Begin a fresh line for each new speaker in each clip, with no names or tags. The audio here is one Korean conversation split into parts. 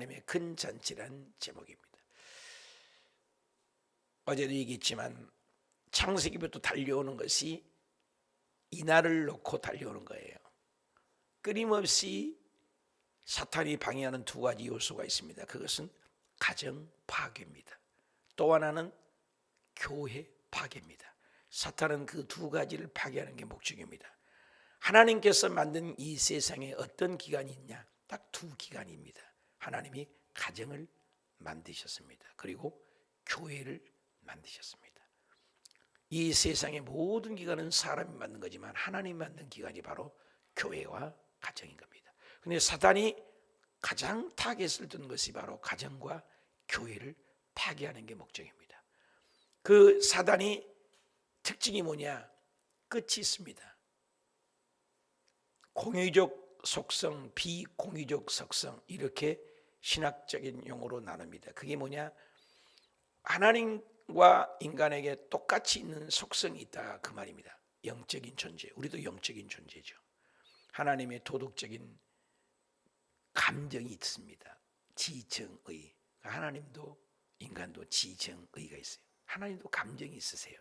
하나님의 큰 잔치란 제목입니다. 어제도 얘기했지만 창세기부터 달려오는 것이 이날을 놓고 달려오는 거예요. 끊임없이 사탄이 방해하는 두 가지 요소가 있습니다. 그것은 가정 파괴입니다. 또 하나는 교회 파괴입니다. 사탄은 그 두 가지를 파괴하는 게 목적입니다. 하나님께서 만든 이 세상에 어떤 기관이 있냐? 딱 두 기관입니다. 하나님이 가정을 만드셨습니다. 그리고 교회를 만드셨습니다. 이 세상의 모든 기관은 사람이 만든 거지만 하나님 만든 기관이 바로 교회와 가정인 겁니다. 그런데 사탄이 가장 타겟을 둔 것이 바로 가정과 교회를 파괴하는 게 목적입니다. 그 사단이 특징이 뭐냐? 끝이 있습니다. 공유적 속성, 비공유적 속성, 이렇게 신학적인 용어로 나눕니다. 그게 뭐냐? 하나님과 인간에게 똑같이 있는 속성이 있다, 그 말입니다. 영적인 존재, 우리도 영적인 존재죠. 하나님의 도덕적인 감정이 있습니다. 지정의. 하나님도 인간도 지정의가 있어요. 하나님도 감정이 있으세요.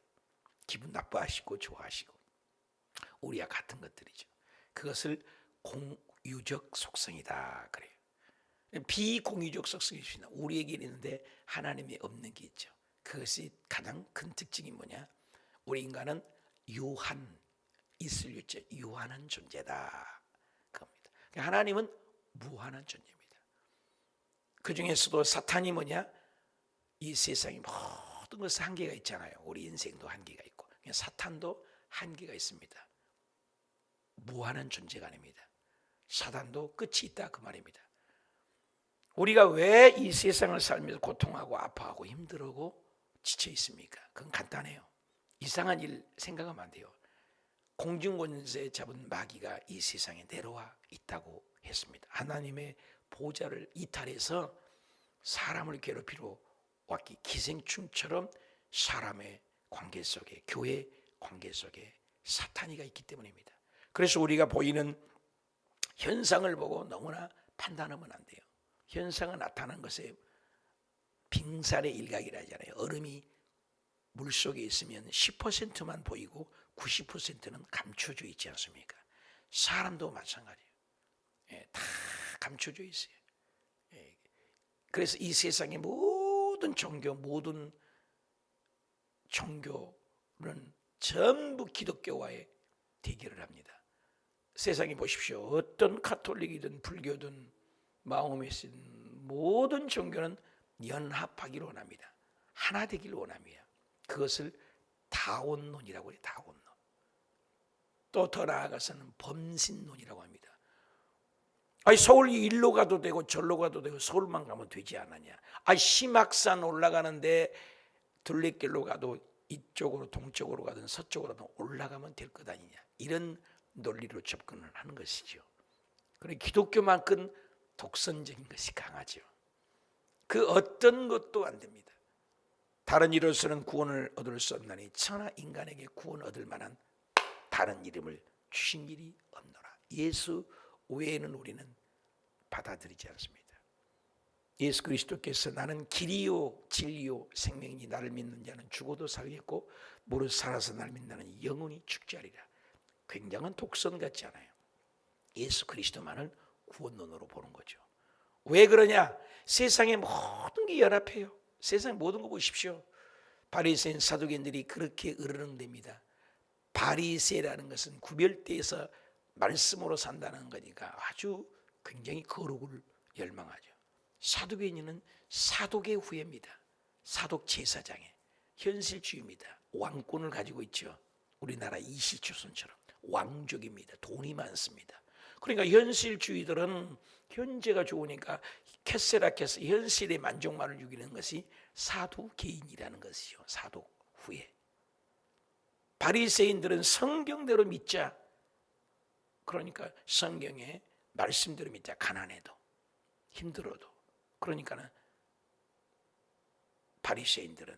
기분 나빠하시고 좋아하시고 우리와 같은 것들이죠. 그것을 공유적 속성이다 그래요. 비공유적 속성이 있습니다. 우리에게 있는데 하나님이 없는 게 있죠. 그것이 가장 큰 특징이 뭐냐? 우리 인간은 유한, 있을 유자, 유한한 존재다 그겁니다. 하나님은 무한한 존재입니다. 그 중에서도 사탄이 뭐냐? 이 세상에 모든 것에 한계가 있잖아요. 우리 인생도 한계가 있고 사탄도 한계가 있습니다. 무한한 존재가 아닙니다. 사탄도 끝이 있다 그 말입니다. 우리가 왜 이 세상을 살면서 고통하고 아파하고 힘들고 지쳐 있습니까? 그건 간단해요. 이상한 일 생각하면 안 돼요. 공중권세 잡은 마귀가 이 세상에 내려와 있다고 했습니다. 하나님의 보좌를 이탈해서 사람을 괴롭히러 왔기, 기생충처럼 사람의 관계 속에, 교회 관계 속에 사탄이가 있기 때문입니다. 그래서 우리가 보이는 현상을 보고 너무나 판단하면 안 돼요. 현상은 나타난 것에 빙산의 일각이라 하잖아요. 얼음이 물속에 있으면 10%만 보이고 90%는 감춰져 있지 않습니까? 사람도 마찬가지예요. 다 감춰져 있어요. 그래서 이 세상의 모든 종교, 모든 종교는 전부 기독교와의 대결을 합니다. 세상에 보십시오. 어떤 가톨릭이든 불교든 마호메시든 모든 종교는 연합하기를 원합니다. 하나 되기를 원합니다. 그것을 다원론이라고 해요. 다원론. 또 더 나아가서는 범신론이라고 합니다. 아니 서울 일로 가도 되고 절로 가도 되고 서울만 가면 되지 않느냐. 아니 심악산 올라가는데 둘레길로 가도 이쪽으로 동쪽으로 가든 서쪽으로 올라가면 될 것 아니냐. 이런 논리로 접근을 하는 것이죠. 그런데 기독교만큼 독선적인 것이 강하죠. 그 어떤 것도 안 됩니다. 다른 이로서는 구원을 얻을 수 없나니 천하 인간에게 구원 얻을 만한 다른 이름을 주신 일이 없노라. 예수 외에는 우리는 받아들이지 않습니다. 예수 그리스도께서 나는 길이요 진리요 생명이니 나를 믿는 자는 죽어도 살겠고 무릇 살아서 나를 믿는 영원히 죽지 않으리라. 굉장한 독선 같지 않아요. 예수 그리스도만을 구원론으로 보는 거죠. 왜 그러냐? 세상의 모든 게 연합해요. 세상의 모든 거 보십시오. 바리새인 사두개인들이 그렇게 으르렁댑니다. 바리새라는 것은 구별되어서 말씀으로 산다는 거니까 아주 굉장히 거룩을 열망하죠. 사두개인은 사독의 후예입니다. 사독 제사장의 현실주의입니다. 왕권을 가지고 있죠. 우리나라 이시조선처럼 왕족입니다. 돈이 많습니다. 그러니까 현실주의들은 현재가 좋으니까 캐세라케스 현실의 만족만을 죽이는 것이 사두개인이라는 것이죠. 사독 후예. 바리새인들은 성경대로 믿자. 그러니까 성경의 말씀대로 믿자. 가난해도 힘들어도. 그러니까는 바리새인들은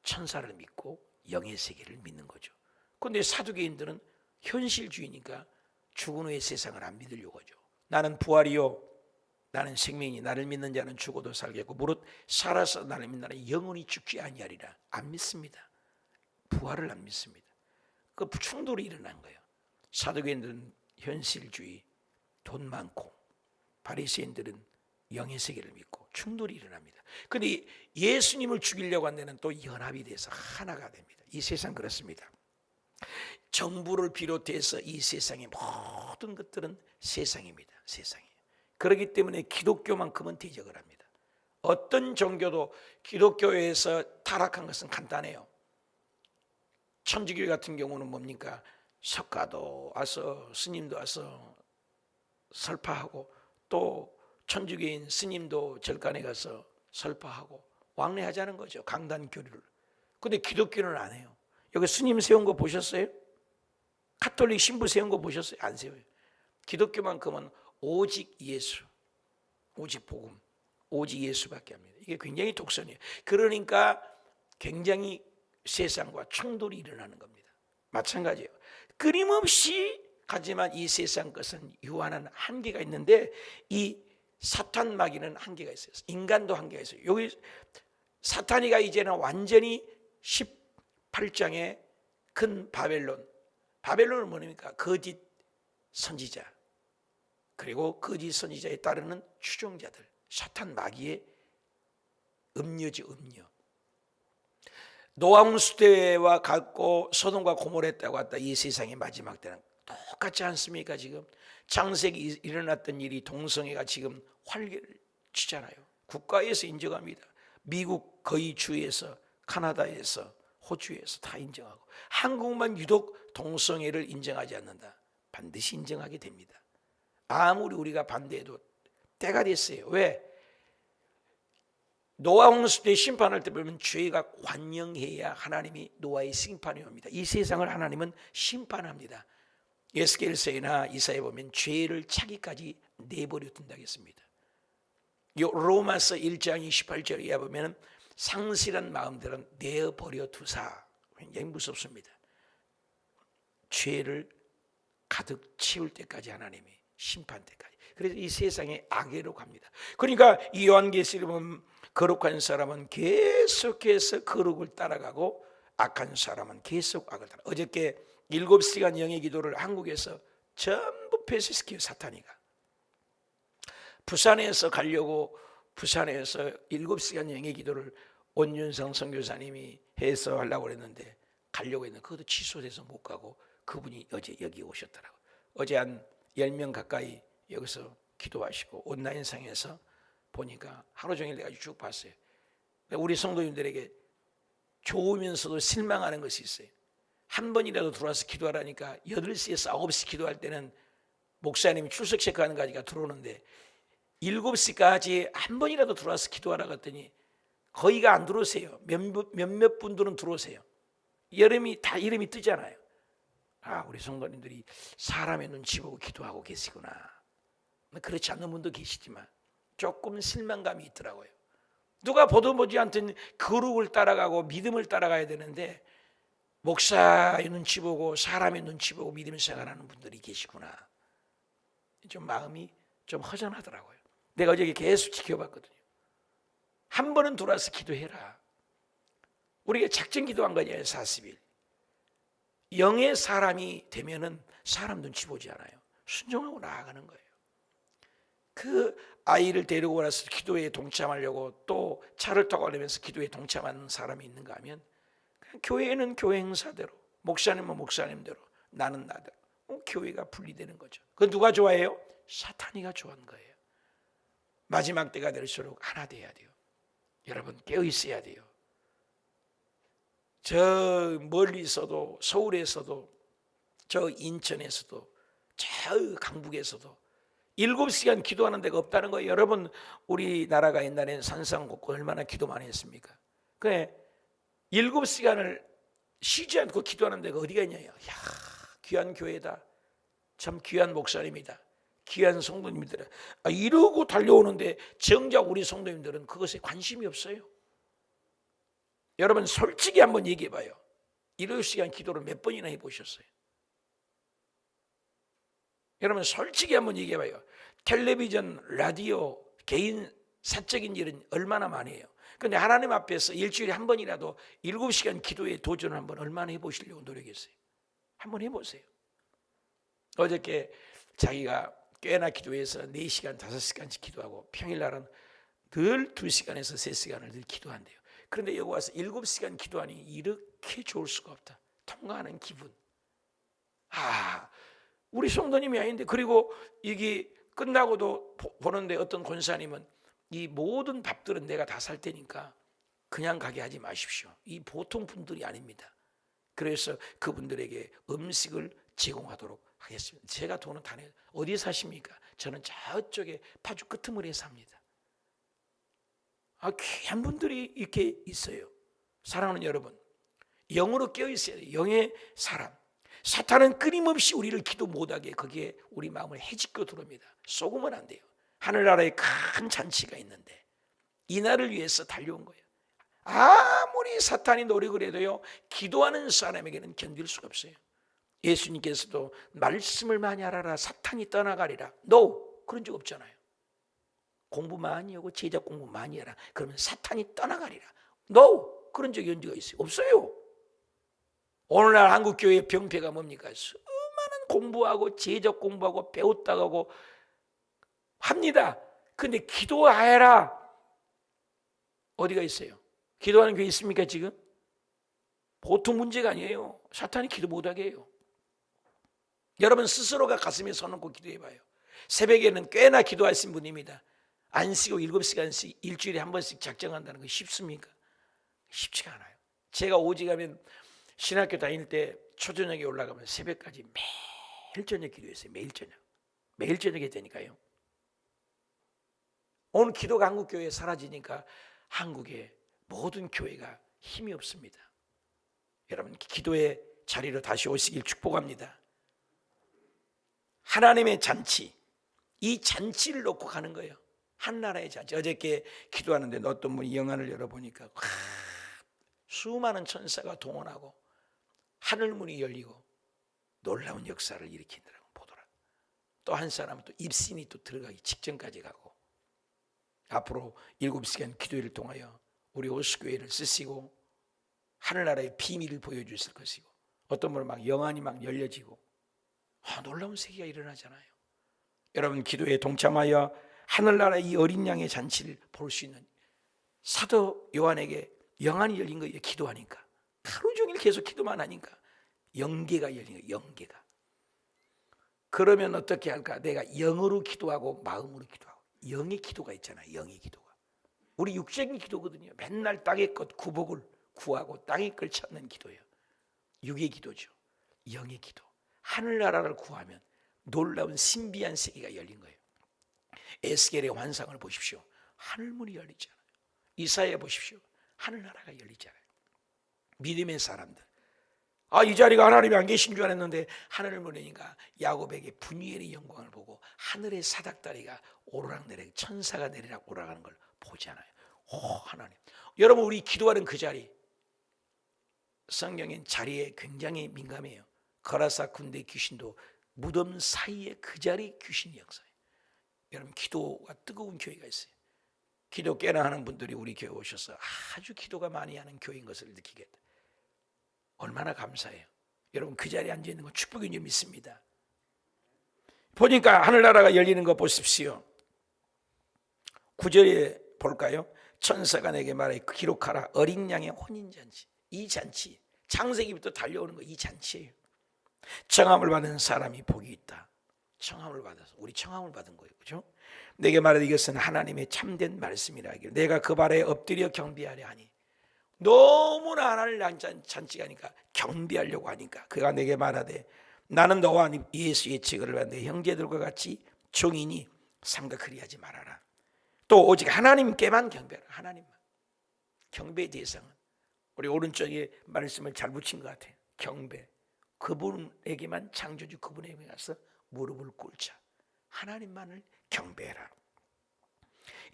천사를 믿고 영의 세계를 믿는 거죠. 그런데 사두개인들은 현실주의니까 죽은 후의 세상을 안 믿으려고 하죠. 나는 부활이요 나는 생명이 나를 믿는 자는 죽어도 살겠고 무릇 살아서 나를 믿는 자는 영원히 죽지 아니하리라. 안 믿습니다. 부활을 안 믿습니다. 그 충돌이 일어난 거예요. 사두개인들은 현실주의, 돈 많고, 바리새인들은 영의 세계를 믿고 충돌이 일어납니다. 그런데 예수님을 죽이려고 한 데는 또 연합이 돼서 하나가 됩니다. 이 세상 그렇습니다. 정부를 비롯해서 이 세상의 모든 것들은 세상입니다. 세상이에요. 그렇기 때문에 기독교만큼은 대적을 합니다. 어떤 종교도 기독교에서 타락한 것은 간단해요. 천주교 같은 경우는 뭡니까? 석가도 와서 스님도 와서 설파하고 또 천주교인 스님도 절간에 가서 설파하고 왕래하자는 거죠. 강단 교류를. 근데 기독교는 안 해요. 여기 스님 세운 거 보셨어요? 가톨릭 신부 세운 거 보셨어요? 안 세워요. 기독교만큼은 오직 예수, 오직 복음, 오직 예수밖에 합니다. 이게 굉장히 독선이에요. 그러니까 굉장히 세상과 충돌이 일어나는 겁니다. 마찬가지예요. 끊임없이 하지만 이 세상 것은 유한한 한계가 있는데 이 사탄 마귀는 한계가 있어요. 인간도 한계가 있어요. 여기 사탄이가 이제는 완전히 18장의 큰 바벨론은 뭡니까? 거짓 선지자 그리고 거짓 선지자에 따르는 추종자들, 사탄 마귀의 음료지 음료. 노아 홍수 때와 같고 소돔과 고모라 때와 같다. 이 세상의 마지막 때는 똑같지 않습니까? 지금 창세기 일어났던 일이 동성애가 지금 활개를 치잖아요. 국가에서 인정합니다. 미국 거의 주에서, 카나다에서, 호주에서 다 인정하고, 한국만 유독 동성애를 인정하지 않는다. 반드시 인정하게 됩니다. 아무리 우리가 반대해도 때가 됐어요. 왜? 노아 홍수 때 심판할 때 보면 죄가 관영해야 하나님이 노아의 심판이 옵니다. 이 세상을 하나님은 심판합니다. 에스겔서나 이사야에 보면 죄를 차기까지 내버려 둔다고 했습니다. 로마서 1장 28절에 보면 상실한 마음들은 내버려 두사. 굉장히 무섭습니다. 죄를 가득 채울 때까지 하나님이 심판 때까지. 그래서 이 세상에 악애로 갑니다. 그러니까 이 요한계시록에 보면 거룩한 사람은 계속해서 거룩을 따라가고 악한 사람은 계속 악을 따라. 어저께 7시간 영의 기도를 한국에서 전부 폐쇄시켜요. 사탄이가. 부산에서 가려고 부산에서 7시간 영의 기도를 온윤성 선교사님이 해서 하려고 했는데 가려고 했는데 그것도 취소돼서 못 가고 그분이 어제 여기 오셨더라고요. 어제 한 10명 가까이 여기서 기도하시고 온라인상에서 보니까 하루 종일 내가 쭉 봤어요. 우리 성도님들에게 좋으면서도 실망하는 것이 있어요. 한 번이라도 들어와서 기도하라니까 8시에서 9시 기도할 때는 목사님이 출석 체크하는 까지가 들어오는데 7시까지 한 번이라도 들어와서 기도하라고 했더니 거의가 안 들어오세요. 몇몇 분들은 들어오세요. 여름이 다 이름이 뜨잖아요. 아, 우리 성도님들이 사람의 눈치 보고 기도하고 계시구나. 그렇지 않는 분도 계시지만 조금 실망감이 있더라고요. 누가 보도 보지 않던 거룩을 따라가고 믿음을 따라가야 되는데 목사의 눈치 보고 사람의 눈치 보고 믿음 생활하는 분들이 계시구나. 좀 마음이 좀 허전하더라고요. 내가 어저께 계속 지켜봤거든요. 한 번은 들어와서 기도해라. 우리가 작전 기도한 거잖아요. 40일. 영의 사람이 되면은 사람 눈치 보지 않아요. 순종하고 나아가는 거예요. 그 아이를 데리고 와서 기도에 동참하려고 또 차를 타고 가면서 기도에 동참하는 사람이 있는가 하면 교회는 교회 행사대로, 목사님은 목사님대로, 나는 나대로 교회가 분리되는 거죠. 그건 누가 좋아해요? 사탄이가 좋아하는 거예요. 마지막 때가 될수록 하나 돼야 돼요. 여러분 깨어 있어야 돼요. 저 멀리서도 서울에서도 저 인천에서도 저 강북에서도 7시간 기도하는 데가 없다는 거예요. 여러분 우리나라가 옛날에는 산상곡고 얼마나 기도 많이 했습니까? 그래 7시간을 쉬지 않고 기도하는 데가 어디가 있냐요. 야, 귀한 교회다. 참 귀한 목사님이다. 귀한 성도님들. 이러고 달려오는데 정작 우리 성도님들은 그것에 관심이 없어요. 여러분 솔직히 한번 얘기해 봐요. 7시간 기도를 몇 번이나 해보셨어요? 여러분 솔직히 한번 얘기해 봐요. 텔레비전, 라디오, 개인 사적인 일은 얼마나 많이 해요. 그런데 하나님 앞에서 일주일에 한 번이라도 7시간 기도에 도전을 한번 얼마나 해보시려고 노력했어요. 한번 해보세요. 어저께 자기가 꽤나 기도해서 4시간, 5시간씩 기도하고 평일날은 늘 2시간에서 3시간을 늘 기도한대요. 그런데 여기 와서 7시간 기도하니 이렇게 좋을 수가 없다. 통과하는 기분. 우리 성도님이 아닌데. 그리고 이게 끝나고도 보는데 어떤 권사님은 이 모든 밥들은 내가 다 살 테니까 그냥 가게 하지 마십시오. 이 보통 분들이 아닙니다. 그래서 그분들에게 음식을 제공하도록 하겠습니다. 제가 돈은 다 내요. 어디에 사십니까? 저는 저쪽에 파주 끄트머리에 삽니다. 귀한 분들이 이렇게 있어요. 사랑하는 여러분, 영으로 깨어있어야 돼요. 영의 사람. 사탄은 끊임없이 우리를 기도 못하게 거기에 우리 마음을 헤집고 들어옵니다. 속으면 안 돼요. 하늘나라에 큰 잔치가 있는데 이 날을 위해서 달려온 거예요. 아무리 사탄이 노력을 해도요, 기도하는 사람에게는 견딜 수가 없어요. 예수님께서도 말씀을 많이 하라 사탄이 떠나가리라. No, 그런 적 없잖아요. 공부 많이 하고 제자 공부 많이 해라. 그러면 사탄이 떠나가리라. No, 그런 적이 언제가 있어요? 없어요. 오늘날 한국교회의 병폐가 뭡니까? 수많은 공부하고 제자 공부하고 배웠다고 하고 합니다. 근데 기도해라. 어디가 있어요? 기도하는 교회 있습니까 지금? 보통 문제가 아니에요. 사탄이 기도 못하게 해요. 여러분 스스로가 가슴에 손 얹고 기도해봐요. 새벽에는 꽤나 기도하신 분입니다. 안 쉬고 7시간씩 일주일에 한 번씩 작정한다는 거 쉽습니까? 쉽지가 않아요. 제가 오직하면 신학교 다닐 때 초저녁에 올라가면 새벽까지 매일 저녁 기도했어요. 매일 저녁. 매일 저녁에 되니까요. 오늘 기도가 한국 교회에 사라지니까 한국의 모든 교회가 힘이 없습니다. 여러분 기도의 자리로 다시 오시길 축복합니다. 하나님의 잔치, 이 잔치를 놓고 가는 거예요. 한나라의 잔치. 어저께 기도하는데 어떤 분이 영안을 열어보니까 수많은 천사가 동원하고 하늘문이 열리고 놀라운 역사를 일으킨다고 보더라. 또 한 사람은 또 입신이 또 들어가기 직전까지 가고 앞으로 7시간 기도회를 통하여 우리 오수교회를 쓰시고 하늘나라의 비밀을 보여주실 것이고 어떤 분은 막 영안이 막 열려지고 놀라운 세계가 일어나잖아요. 여러분 기도에 동참하여 하늘나라의 이 어린 양의 잔치를 볼 수 있는 사도 요한에게 영안이 열린 거예요. 기도하니까 하루 종일 계속 기도만 하니까 영계가 열린 거예요. 영계가. 그러면 어떻게 할까? 내가 영으로 기도하고 마음으로 기도하고 영의 기도가 있잖아요. 영의 기도가. 우리 육적인 기도거든요. 맨날 땅의 것 구복을 구하고 땅의 걸 찾는 기도예요. 육의 기도죠. 영의 기도. 하늘나라를 구하면 놀라운 신비한 세계가 열린 거예요. 에스겔의 환상을 보십시오. 하늘문이 열리잖아요. 이사야 보십시오. 하늘나라가 열리잖아요. 믿음의 사람들. 이 자리가 하나님이 안 계신 줄 알았는데 하늘문이니까 야곱에게 분이엘의 영광을 보고 하늘의 사닥다리가 오르락내리락 천사가 내리락 올라가는 걸 보잖아요. 하나님. 여러분 우리 기도하는 그 자리, 성경엔 자리에 굉장히 민감해요. 거라사 군대 귀신도 무덤 사이에 그 자리 귀신이 역사해요. 여러분 기도가 뜨거운 교회가 있어요. 기도 꽤나 하는 분들이 우리 교회 오셔서 아주 기도가 많이 하는 교회인 것을 느끼겠다. 얼마나 감사해요. 여러분 그 자리에 앉아있는 건 축복인 줄 믿습니다. 보니까 하늘나라가 열리는 거 보십시오. 9절에 볼까요? 천사가 내게 말해 기록하라. 어린 양의 혼인잔치. 이 잔치 창세기부터 달려오는 거 이 잔치예요. 청함을 받은 사람이 복이 있다. 청함을 받아서 우리 청함을 받은 거예요. 그렇죠? 내게 말해 이것은 하나님의 참된 말씀이라 하기를 내가 그 발에 엎드려 경배하려 하니 너무나 하나님을 잔치가 하니까 경배하려고 하니까 그가 내게 말하되 나는 너와 예수의 증거를 받는 내 형제들과 같이 종이니 삼가 그리하지 말아라. 또 오직 하나님께만 경배하라. 하나님만. 경배의 대상은 우리 오른쪽에 말씀을 잘 붙인 것 같아요. 경배. 그분에게만 창조주 그분에게 가서 무릎을 꿇자. 하나님만을 경배해라.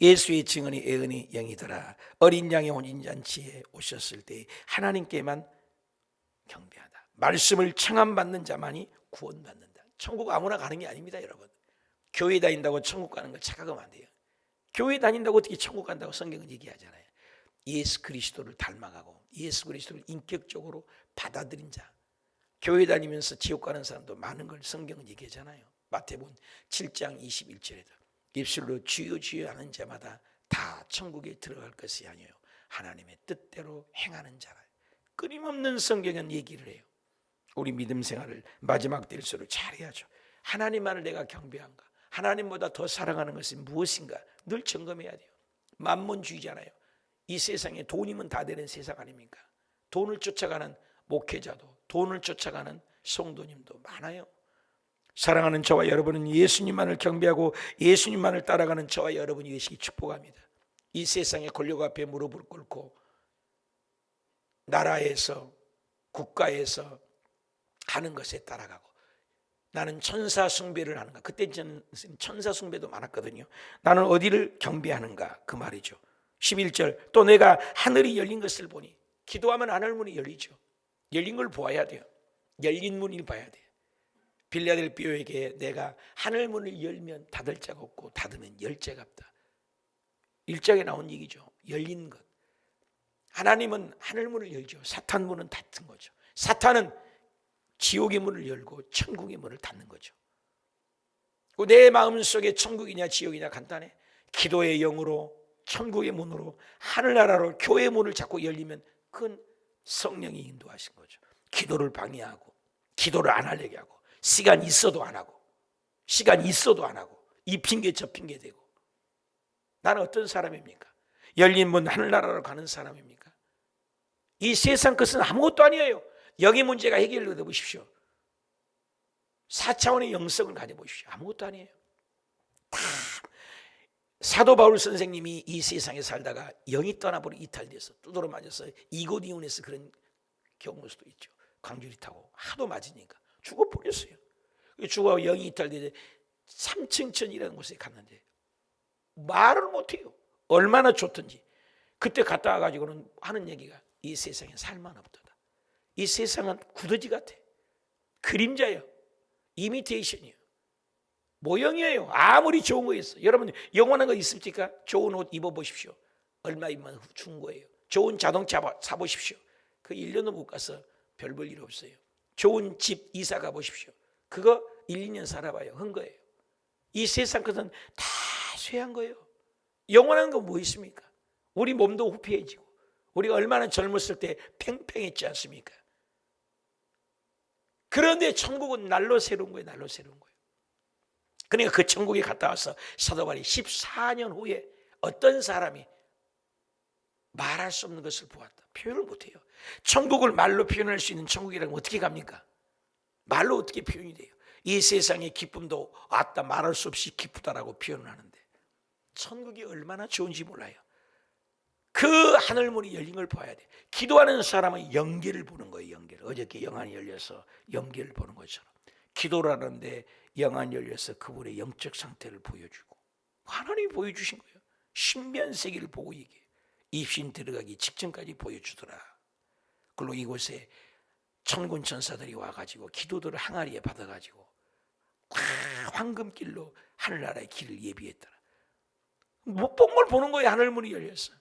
예수의 증언이 애언이 영이더라. 어린 양의 혼인잔치에 오셨을 때 하나님께만 경배하다. 말씀을 청함받는 자만이 구원받는다. 천국 아무나 가는 게 아닙니다. 여러분 교회 다닌다고 천국 가는 거 착각하면 안 돼요. 교회 다닌다고 어떻게 천국 간다고 성경은 얘기하잖아요. 예수 그리스도를 닮아가고 예수 그리스도를 인격적으로 받아들인 자, 교회 다니면서 지옥 가는 사람도 많은 걸 성경은 얘기하잖아요. 마태복음 7장 21절에도 입술로 주여 주여 하는 자마다 다 천국에 들어갈 것이 아니에요, 하나님의 뜻대로 행하는 자라. 끊임없는 성경은 얘기를 해요. 우리 믿음 생활을 마지막 때일수록 잘해야죠. 하나님만을 내가 경배한가, 하나님보다 더 사랑하는 것은 무엇인가 늘 점검해야 돼요. 만몬주의잖아요. 이 세상에 돈이면 다 되는 세상 아닙니까? 돈을 쫓아가는 목회자도, 돈을 쫓아가는 성도님도 많아요. 사랑하는 저와 여러분은 예수님만을 경배하고 예수님만을 따라가는 저와 여러분이 되시기 축복합니다. 이 세상의 권력 앞에 무릎을 꿇고 나라에서, 국가에서 하는 것에 따라가고, 나는 천사 숭배를 하는가. 그때 저는 천사 숭배도 많았거든요. 나는 어디를 경배하는가, 그 말이죠. 11절, 또 내가 하늘이 열린 것을 보니, 기도하면 하늘 문이 열리죠. 열린 걸 보아야 돼요. 열린 문을 봐야 돼요. 빌라델비오에게 내가 하늘 문을 열면 닫을 자가 없고 닫으면 열 자가 없다. 1장에 나온 얘기죠. 열린 것. 하나님은 하늘 문을 열죠. 사탄 문은 닫은 거죠. 사탄은 지옥의 문을 열고 천국의 문을 닫는 거죠. 내 마음속에 천국이냐 지옥이냐 간단해. 기도의 영으로, 천국의 문으로, 하늘나라로, 교회의 문을 자꾸 열리면 그건 성령이 인도하신 거죠. 기도를 방해하고, 기도를 안 하려게 하고, 시간 있어도 안 하고, 시간 있어도 안 하고, 이 핑계 저 핑계 대고. 나는 어떤 사람입니까? 열린 문 하늘나라로 가는 사람입니까? 이 세상 것은 아무것도 아니에요. 여기 문제가 해결되어 보십시오. 4차원의 영성을 가져보십시오. 아무것도 아니에요. 다 사도 바울 선생님이 이 세상에 살다가 영이 떠나버려 이탈돼서 두드러 맞아서 이고니온에서 그런 경우일 수도 있죠. 광주리 타고 하도 맞으니까 죽어버렸어요. 죽어 영이 이탈돼서 삼층천이라는 곳에 갔는데 말을 못해요. 얼마나 좋던지. 그때 갔다 와가지고는 하는 얘기가 이 세상에 살만 없도다. 이 세상은 구더지 같아. 그림자예요. 이미테이션이에요. 모형이에요. 아무리 좋은 거 있어. 여러분 영원한 거 있습니까? 좋은 옷 입어보십시오. 얼마이면 준 거예요. 좋은 자동차 사보십시오. 그 1년도 못 가서 별 볼 일 없어요. 좋은 집 이사 가보십시오. 그거 1, 2년 살아봐요. 헌 거예요. 이 세상 것은 다 쇠한 거예요. 영원한 거 뭐 있습니까? 우리 몸도 후피해지고, 우리가 얼마나 젊었을 때 팽팽했지 않습니까? 그런데 천국은 날로 새로운 거예요. 날로 새로운 거예요. 그러니까 그 천국에 갔다 와서 사도 바울이 14년 후에 어떤 사람이 말할 수 없는 것을 보았다. 표현을 못해요. 천국을 말로 표현할 수 있는 천국이라면 어떻게 갑니까? 말로 어떻게 표현이 돼요? 이 세상의 기쁨도 왔다 말할 수 없이 기쁘다라고 표현을 하는데 천국이 얼마나 좋은지 몰라요. 그 하늘문이 열린 걸 봐야 돼. 기도하는 사람은 영계를 보는 거예요. 영계를. 어저께 영안이 열려서 영계를 보는 것처럼 기도를 하는데 영안이 열려서 그분의 영적 상태를 보여주고, 하나님이 보여주신 거예요. 신변세계를 보고 얘기해요. 입신 들어가기 직전까지 보여주더라. 그리고 이곳에 천군 천사들이 와가지고 기도들을 항아리에 받아가지고 황금길로 하늘나라의 길을 예비했더라. 못 본 걸 보는 거예요. 하늘문이 열렸어.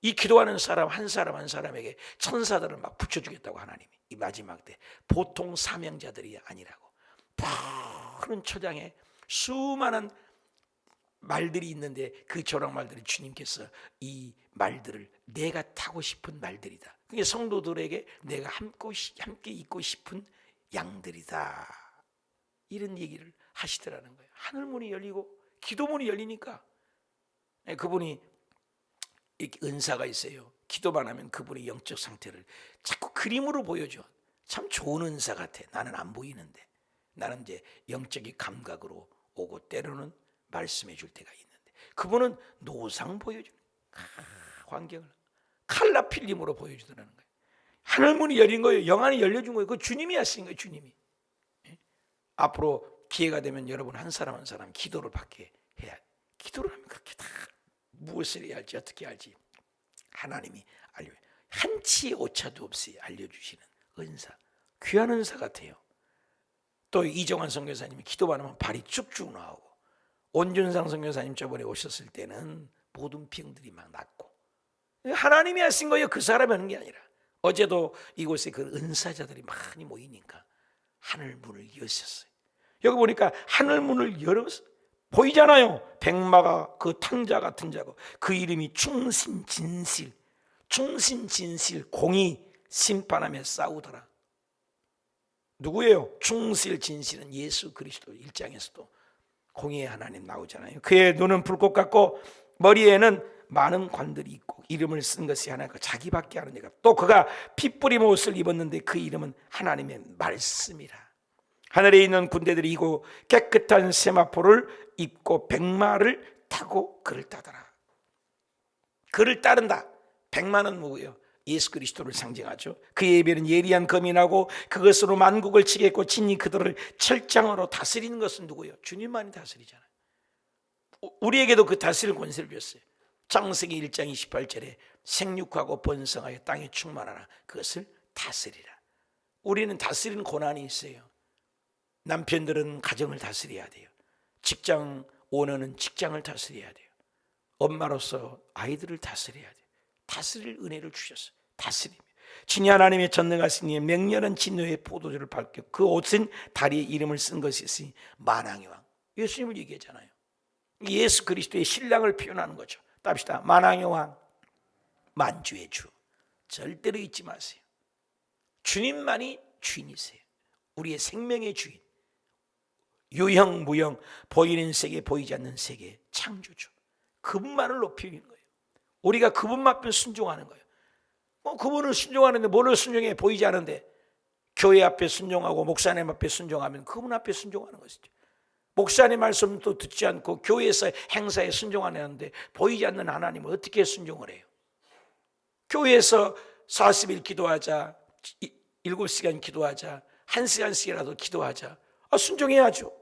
이 기도하는 사람 한 사람 한 사람에게 천사들을 막 붙여주겠다고 하나님이. 이 마지막 때 보통 사명자들이 아니라고. 푸른 초장에 수많은 말들이 있는데 그 조랑말들을 주님께서 이 말들을 내가 타고 싶은 말들이다. 그게 성도들에게 내가 함께 있고 싶은 양들이다. 이런 얘기를 하시더라는 거예요. 하늘문이 열리고 기도문이 열리니까 그분이 은사가 있어요. 기도만 하면 그분의 영적 상태를 자꾸 그림으로 보여줘. 참 좋은 은사 같아. 나는 안 보이는데. 나는 이제 영적인 감각으로 오고 때로는 말씀해 줄 때가 있는데 그분은 노상 보여주는 환경을 칼라 필름으로 보여주더라는 거예요. 하늘문이 열린 거예요. 영안이 열려준 거예요. 그 주님이 하신 거예요. 주님이. 앞으로 기회가 되면 여러분 한 사람 한 사람 기도를 받게 해야 돼. 기도를 하면 그렇게 다 무엇을 해야 할지 어떻게 할지 하나님이 알려, 한치의 오차도 없이 알려주시는 은사, 귀한 은사 같아요. 또 이정환 선교사님이 기도만 하면 발이 쭉쭉 나오고 온준상 선교사님 저번에 오셨을 때는 모든 병들이 막 낫고, 하나님이 하신 거예요. 그 사람이 하는 게 아니라. 어제도 이곳에 그 은사자들이 많이 모이니까 하늘 문을 여셨어요. 여기 보니까 하늘 문을 열어서 보이잖아요. 백마가 그 탕자 같은 자고, 그 이름이 충신진실, 충신진실, 공의 심판하며 싸우더라. 누구예요? 충실진실은 예수 그리스도. 1장에서도 공의의 하나님 나오잖아요. 그의 눈은 불꽃 같고 머리에는 많은 관들이 있고 이름을 쓴 것이 하나가 자기밖에 아는 자가, 또 그가 핏뿌림 옷을 입었는데 그 이름은 하나님의 말씀이라. 하늘에 있는 군대들이 이고 깨끗한 세마포를 입고 백마를 타고 그를 따더라. 그를 따른다. 백마는 뭐예요? 예수 그리스도를 상징하죠. 그의 배는 예리한 검이 나고 그것으로 만국을 치겠고 친히 그들을 철장으로 다스리는 것은 누구예요? 주님만이 다스리잖아요. 우리에게도 그 다스릴 권세를 줬어요. 창세기 1장 28절에 생육하고 번성하여 땅에 충만하라. 그것을 다스리라. 우리는 다스리는 고난이 있어요. 남편들은 가정을 다스려야 돼요. 직장 오너는 직장을 다스려야 돼요. 엄마로서 아이들을 다스려야 돼요. 다스릴 은혜를 주셨어요. 다스립니다. 진이 하나님의 전능하신 이의 맹렬한 진노의 포도주를 밝혀 그 옷은 다리에 이름을 쓴 것이 있으니 만왕의 왕. 예수님을 얘기했잖아요. 예수 그리스도의 신랑을 표현하는 거죠. 답시다. 만왕의 왕, 만주의 주. 절대로 잊지 마세요. 주님만이 주인이세요. 우리의 생명의 주인. 유형 무형, 보이는 세계 보이지 않는 세계 창조주. 그분만을 높이는 거예요. 우리가 그분만 앞에 순종하는 거예요. 그분을 순종하는데 뭐를 순종해? 보이지 않은데. 교회 앞에 순종하고 목사님 앞에 순종하면 그분 앞에 순종하는 것이죠. 목사님 말씀도 듣지 않고 교회에서 행사에 순종 안 하는데 보이지 않는 하나님을 어떻게 순종을 해요? 교회에서 40일 기도하자, 7시간 기도하자, 1시간씩이라도 기도하자. 순종해야죠.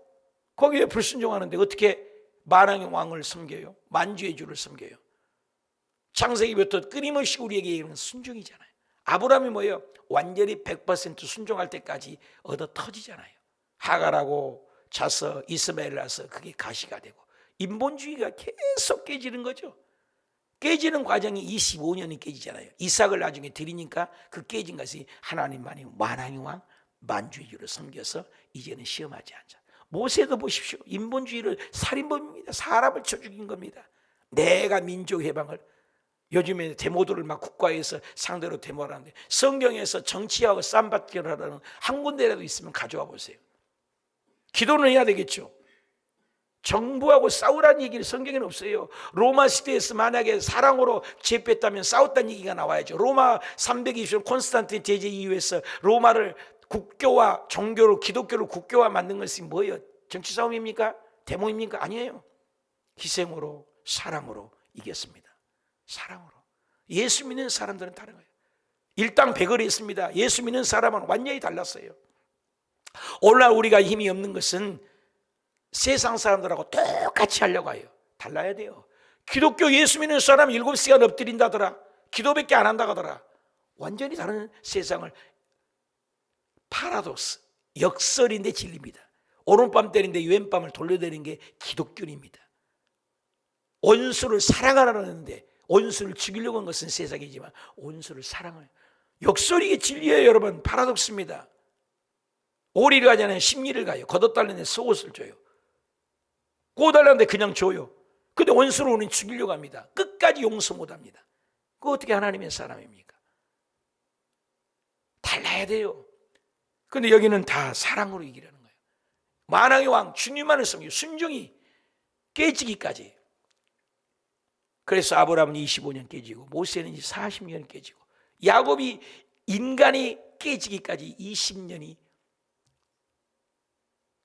거기에 불순종하는데 어떻게 만왕의 왕을 섬겨요? 만주의 주를 섬겨요? 창세기부터 끊임없이 우리에게 이르는 순종이잖아요. 아브라함이 뭐예요? 완전히 100% 순종할 때까지 얻어 터지잖아요. 하갈하고 자서 이스마엘 낳아서 그게 가시가 되고 인본주의가 계속 깨지는 거죠. 깨지는 과정이 25년이 깨지잖아요. 이삭을 나중에 드리니까 그 깨진 것이 하나님만이 만왕의 왕 만주의 주를 섬겨서 이제는 시험하지 않자. 모세도 보십시오. 인본주의를 살인범입니다. 사람을 쳐 죽인 겁니다. 내가 민족 해방을, 요즘에 데모들을 막 국가에서 상대로 데모를 하는데 성경에서 정치하고 쌈받기를 하라는 한 군데라도 있으면 가져와 보세요. 기도는 해야 되겠죠. 정부하고 싸우라는 얘기는 성경에는 없어요. 로마 시대에서 만약에 사랑으로 제패했다면 싸웠다는 얘기가 나와야죠. 로마 320년 콘스탄틴 제재 이후에서 로마를 국교와 종교로, 기독교를 국교화 만든 것이 뭐예요? 정치 싸움입니까? 데모입니까? 아니에요. 희생으로, 사랑으로 이겼습니다. 사랑으로. 예수 믿는 사람들은 다른 거예요. 일당백을 했습니다. 예수 믿는 사람은 완전히 달랐어요. 오늘날 우리가 힘이 없는 것은 세상 사람들하고 똑같이 하려고 해요. 달라야 돼요. 기독교 예수 믿는 사람 7시간 엎드린다더라. 기도밖에 안 한다고 하더라. 완전히 다른 세상을, 파라독스, 역설인데 진리입니다. 오른밤 때리는데 왼밤을 돌려대는 게 기독교입니다. 원수를 사랑하라는데 원수를 죽이려고 한 것은 세상이지만 원수를 사랑해요. 역설이 진리예요. 여러분, 파라독스입니다. 오리를 가지 않으면 십리를 가요. 걷어달라는데 속옷을 줘요. 꼬달라는데 그냥 줘요. 근데 원수를 우리는 죽이려고 합니다. 끝까지 용서 못합니다. 그거 어떻게 하나님의 사람입니까? 달라야 돼요. 근데 여기는 다 사랑으로 이기라는 거예요. 만왕의 왕 주님만을 섬기고 순종이 깨지기까지. 그래서 아브라함은 25년 깨지고 모세는 40년 깨지고 야곱이 인간이 깨지기까지 20년이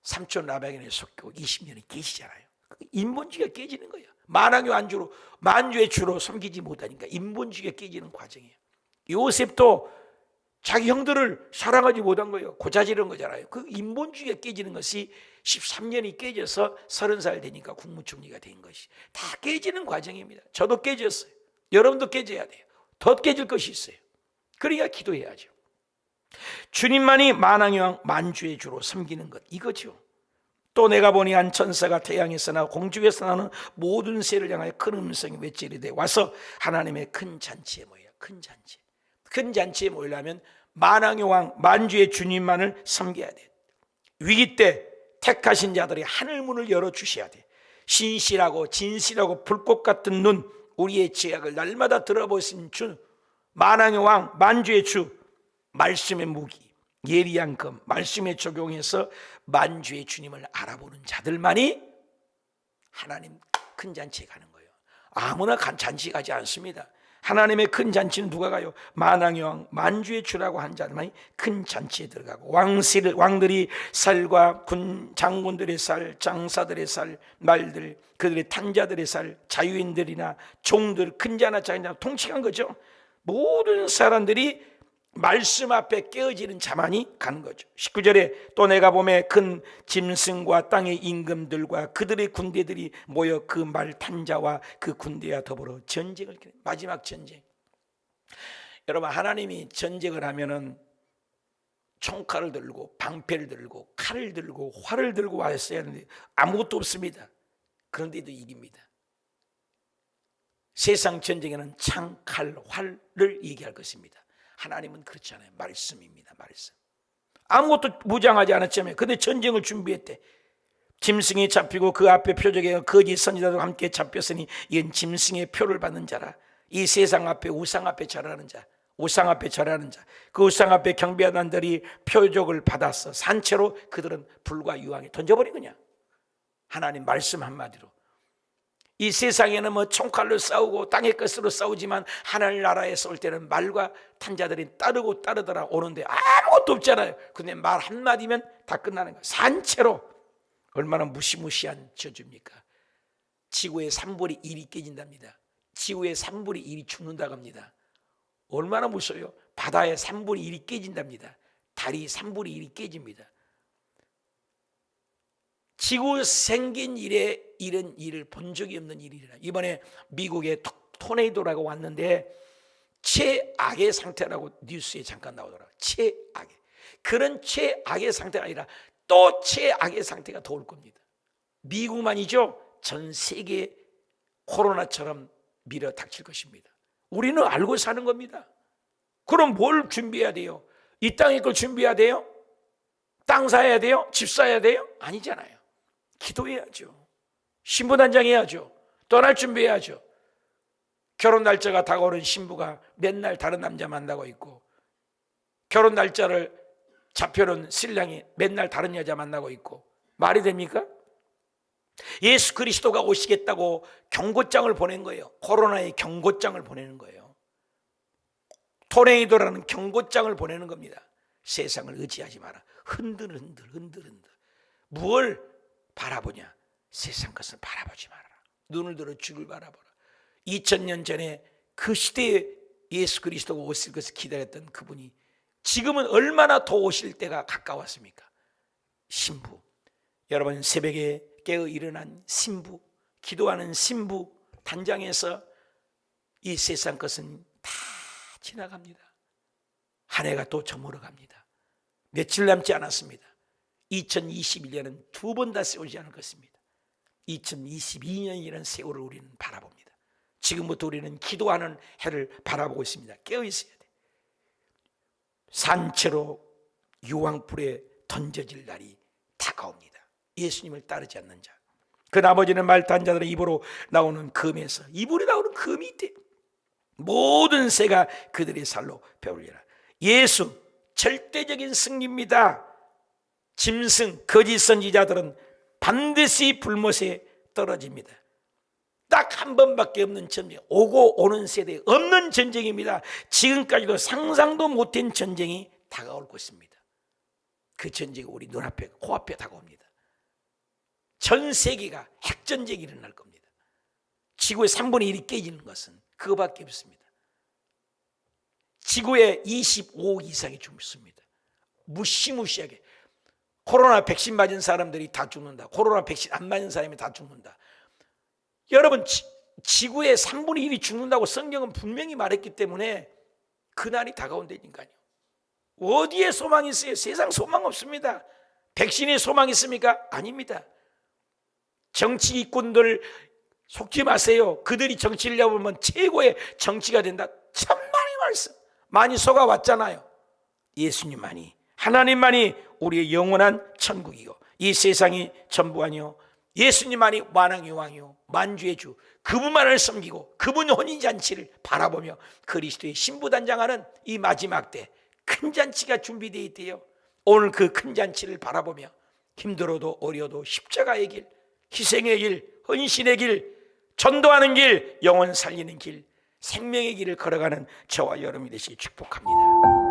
삼촌 라반에게 속고 20년이 깨지잖아요. 인본주의가 깨지는 거예요. 만왕의 왕주로, 만주의 주로 섬기지 못하니까 인본주의가 깨지는 과정이에요. 요셉도 자기 형들을 사랑하지 못한 거예요. 고자지른 거잖아요. 그 인본주의가 깨지는 것이 13년이 깨져서 30살 되니까 국무총리가 된 것이 다 깨지는 과정입니다. 저도 깨졌어요. 여러분도 깨져야 돼요. 더 깨질 것이 있어요. 그러니까 기도해야죠. 주님만이 만왕의 왕 만주의 주로 섬기는 것, 이거죠. 또 내가 보니 한 천사가 태양에서나 공중에서 나오는 모든 새를 향하여 큰 음성이 외치리되 와서 하나님의 큰 잔치에 모여. 큰 잔치에 모이려면 만왕의 왕 만주의 주님만을 섬겨야 돼. 위기 때 택하신 자들이 하늘문을 열어주셔야 돼. 신실하고 진실하고 불꽃 같은 눈, 우리의 죄악을 날마다 들어보신 주, 만왕의 왕 만주의 주, 말씀의 무기 예리한 금, 말씀에 적용해서 만주의 주님을 알아보는 자들만이 하나님 큰 잔치에 가는 거예요. 아무나 잔치 가지 않습니다. 하나님의 큰 잔치는 누가 가요? 만왕의 왕 만주의 주라고 한 자들만이 큰 잔치에 들어가고, 왕들이 살과 장군들의 살, 장사들의 살, 말들, 그들의 탄자들의 살, 자유인들이나 종들, 큰 자나 작은 자 통칭한 거죠. 모든 사람들이 말씀 앞에 깨어지는 자만이 가는 거죠. 19절에 또 내가 보매 큰 짐승과 땅의 임금들과 그들의 군대들이 모여 그 말 탄자와 그 군대와 더불어 전쟁을 기다. 마지막 전쟁. 여러분, 하나님이 전쟁을 하면은 총칼을 들고 방패를 들고 칼을 들고 활을 들고 왔어야 하는데 아무것도 없습니다. 그런데도 이깁니다. 세상 전쟁에는 창, 칼, 활을 얘기할 것입니다. 하나님은 그렇지 않아요. 말씀입니다. 말씀. 아무것도 무장하지 않았잖아요. 근데 전쟁을 준비했대. 짐승이 잡히고 그 앞에 표적에 거짓 선지자들과 함께 잡혔으니 이건 짐승의 표를 받는 자라. 이 세상 앞에 우상 앞에 절하는 자, 우상 앞에 절하는 자, 그 우상 앞에 경배하는 자들이 표적을 받았어. 산채로 그들은 불과 유황에 던져버린 거냐. 하나님 말씀 한마디로. 이 세상에는 뭐 총칼로 싸우고 땅의 것으로 싸우지만 하늘나라에 쏠 때는 말과 탄자들이 따르더라 오는데 아무것도 없잖아요. 근데 말 한마디면 다 끝나는 거예요. 산채로. 얼마나 무시무시한 저주입니까? 지구의 3분의 1이 깨진답니다. 지구의 3분의 1이 죽는다고 합니다. 얼마나 무서워요? 바다의 3분의 1이 깨진답니다. 달이 3분의 1이 깨집니다. 지구 생긴 이래 이런 일을 본 적이 없는 일이라. 이번에 미국에 토네이도라고 왔는데 최악의 상태라고 뉴스에 잠깐 나오더라고요. 최악의. 그런 최악의 상태가 아니라 또 최악의 상태가 더 올 겁니다. 미국만이죠. 전 세계 코로나처럼 밀어 닥칠 것입니다. 우리는 알고 사는 겁니다. 그럼 뭘 준비해야 돼요? 이 땅의 걸 준비해야 돼요? 땅 사야 돼요? 집 사야 돼요? 아니잖아요. 기도해야죠. 신부단장해야죠. 떠날 준비해야죠. 결혼 날짜가 다가오는 신부가 맨날 다른 남자 만나고 있고, 결혼 날짜를 잡혀놓은 신랑이 맨날 다른 여자 만나고 있고, 말이 됩니까? 예수 그리스도가 오시겠다고 경고장을 보낸 거예요. 코로나의 경고장을 보내는 거예요. 토네이도라는 경고장을 보내는 겁니다. 세상을 의지하지 마라. 흔들. 무엇을 바라보냐? 세상 것을 바라보지 말아라. 눈을 들어 주를 바라보라. 2000년 전에 그 시대에 예수 그리스도가 오실 것을 기다렸던 그분이 지금은 얼마나 더 오실 때가 가까웠습니까? 신부, 여러분 새벽에 깨어 일어난 신부, 기도하는 신부 단장에서 이 세상 것은 다 지나갑니다. 한 해가 또 저물어 갑니다. 며칠 남지 않았습니다. 2021년은 두 번 다 세우지 않을 것입니다. 2022년이라는 세월을 우리는 바라봅니다. 지금부터 우리는 기도하는 해를 바라보고 있습니다. 깨어 있어야 돼. 산채로 유황불에 던져질 날이 다가옵니다. 예수님을 따르지 않는 자. 그 나머지는 말단 자들의 입으로 나오는 금에서, 입으로 나오는 금이 있대. 모든 새가 그들의 살로 배울리라. 예수 절대적인 승리입니다. 짐승 거짓 선지자들은 반드시 불못에 떨어집니다. 딱 한 번밖에 없는 전쟁, 오고 오는 세대에 없는 전쟁입니다. 지금까지도 상상도 못한 전쟁이 다가올 것입니다. 그 전쟁이 우리 눈앞에 코앞에 다가옵니다. 전 세계가 핵전쟁이 일어날 겁니다. 지구의 3분의 1이 깨지는 것은 그거밖에 없습니다. 지구의 25억 이상이 죽습니다. 무시무시하게. 코로나 백신 맞은 사람들이 다 죽는다. 코로나 백신 안 맞은 사람이 다 죽는다. 여러분, 지구의 3분의 1이 죽는다고 성경은 분명히 말했기 때문에 그날이 다가온다니까요. 어디에 소망이 있어요? 세상 소망 없습니다. 백신에 소망이 있습니까? 아닙니다. 정치꾼들 속지 마세요. 그들이 정치를 잡으면 최고의 정치가 된다. 천만의 말씀 많이 속아왔잖아요. 예수님만이, 하나님만이 우리의 영원한 천국이요, 이 세상이 전부 아니요, 예수님만이 완왕의 왕이요, 만주의 주, 그분만을 섬기고 그분 혼인잔치를 바라보며 그리스도의 신부단장하는 이 마지막 때 큰 잔치가 준비되어 있대요. 오늘 그 큰 잔치를 바라보며 힘들어도 어려도 십자가의 길, 희생의 길, 헌신의 길, 전도하는 길, 영혼 살리는 길, 생명의 길을 걸어가는 저와 여러분이 되시기 축복합니다.